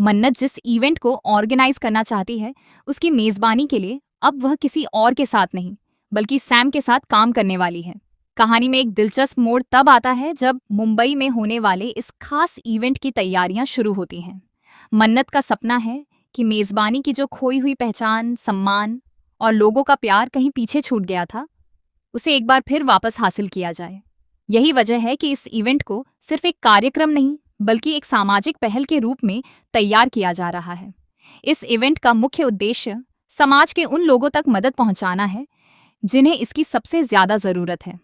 मन्नत जिस इवेंट को ऑर्गेनाइज करना चाहती है, उसकी मेजबानी के लिए अब वह किसी और के साथ नहीं, बल्कि सैम के साथ काम करने वाली है। कहानी में एक दिलचस्प मोड़ तब आता है जब मुंबई में होने वाले इस खास इवेंट की तैयारियां शुरू होती हैं। मन्नत का सपना है कि मेजबानी की जो खोई हुई पहचान, सम्मान और लोगों का प्यार कहीं पीछे छूट गया था, उसे एक बार फिर वापस हासिल किया जाए। यही वजह है कि इस इवेंट को सिर्फ एक कार्यक्रम नहीं, बल्कि एक सामाजिक पहल के रूप में तैयार किया जा रहा है। इस इवेंट का मुख्य उद्देश्य समाज के उन लोगों तक मदद पहुंचाना है जिन्हें इसकी सबसे ज्यादा जरूरत है।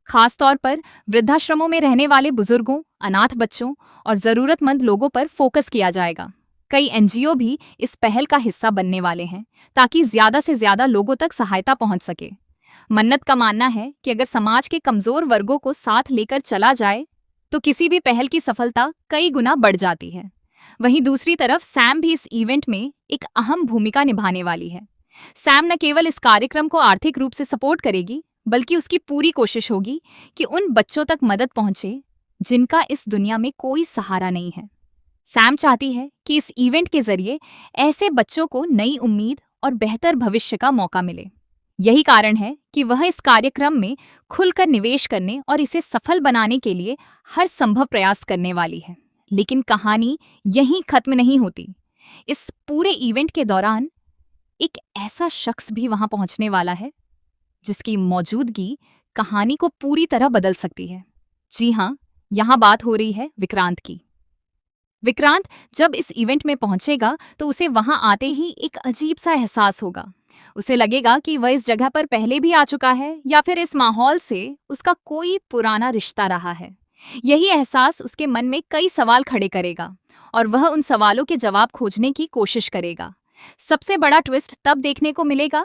खासतौर पर वृद्धाश्रमों में रहने वाले बुजुर्गों, अनाथ बच्चों और जरूरतमंद लोगों पर फोकस किया जाएगा। कई एनजीओ भी इस पहल का हिस्सा बनने वाले हैं ताकि ज्यादा से ज्यादा लोगों तक सहायता पहुंच सके। मन्नत का मानना है कि अगर समाज के कमजोर वर्गों को साथ लेकर चला जाए तो किसी भी पहल की सफलता कई गुना बढ़ जाती है। वहीं दूसरी तरफ सैम भी इस इवेंट में एक अहम भूमिका निभाने वाली है। सैम न केवल इस कार्यक्रम को आर्थिक रूप से सपोर्ट करेगी, बल्कि उसकी पूरी कोशिश होगी कि उन बच्चों तक मदद पहुंचे जिनका इस दुनिया में कोई सहारा नहीं है। सैम चाहती है कि इस इवेंट के जरिए ऐसे बच्चों को नई उम्मीद और बेहतर भविष्य का मौका मिले। यही कारण है कि वह इस कार्यक्रम में खुलकर निवेश करने और इसे सफल बनाने के लिए हर संभव प्रयास करने वाली है। लेकिन कहानी यहीं खत्म नहीं होती। इस पूरे इवेंट के दौरान एक ऐसा शख्स भी वहां पहुंचने वाला है जिसकी मौजूदगी कहानी को पूरी तरह बदल सकती है। जी हाँ, यहाँ बात हो रही है विक्रांत की। विक्रांत जब इस इवेंट में पहुंचेगा तो उसे वहां आते ही एक अजीब सा एहसास होगा। उसे लगेगा कि वह इस जगह पर पहले भी आ चुका है या फिर इस माहौल से उसका कोई पुराना रिश्ता रहा है। यही एहसास उसके मन में कई सवाल खड़े करेगा और वह उन सवालों के जवाब खोजने की कोशिश करेगा। सबसे बड़ा ट्विस्ट तब देखने को मिलेगा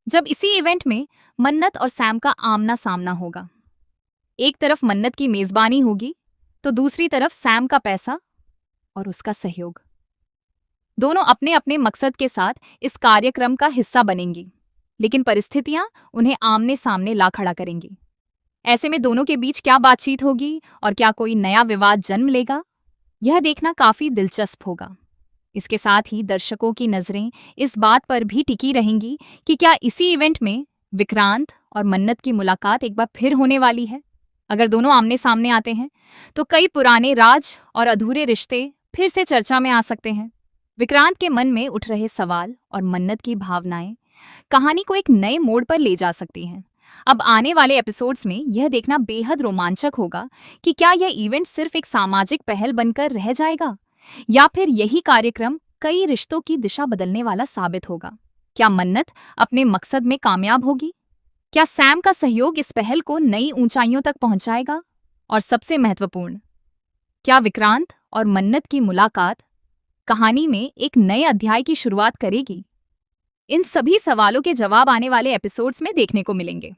जब इसी इवेंट में मन्नत और सैम का आमना सामना होगा। एक तरफ मन्नत की मेजबानी होगी तो दूसरी तरफ सैम का पैसा और उसका सहयोग। दोनों अपने अपने मकसद के साथ इस कार्यक्रम का हिस्सा बनेंगी, लेकिन परिस्थितियां उन्हें आमने सामने ला खड़ा करेंगी। ऐसे में दोनों के बीच क्या बातचीत होगी और क्या कोई नया विवाद जन्म लेगा, यह देखना काफी दिलचस्प होगा। इसके साथ ही दर्शकों की नजरें इस बात पर भी टिकी रहेंगी कि क्या इसी इवेंट में विक्रांत और मन्नत की मुलाकात एक बार फिर होने वाली है। अगर दोनों आमने सामने आते हैं तो कई पुराने राज और अधूरे रिश्ते फिर से चर्चा में आ सकते हैं। विक्रांत के मन में उठ रहे सवाल और मन्नत की भावनाएं कहानी को एक नए मोड़ पर ले जा सकती हैं। अब आने वाले एपिसोड्स में यह देखना बेहद रोमांचक होगा कि क्या यह इवेंट सिर्फ एक सामाजिक पहल बनकर रह जाएगा या फिर यही कार्यक्रम कई रिश्तों की दिशा बदलने वाला साबित होगा। क्या मन्नत अपने मकसद में कामयाब होगी? क्या सैम का सहयोग इस पहल को नई ऊंचाइयों तक पहुंचाएगा? और सबसे महत्वपूर्ण, क्या विक्रांत और मन्नत की मुलाकात कहानी में एक नए अध्याय की शुरुआत करेगी? इन सभी सवालों के जवाब आने वाले एपिसोड्स में देखने को मिलेंगे।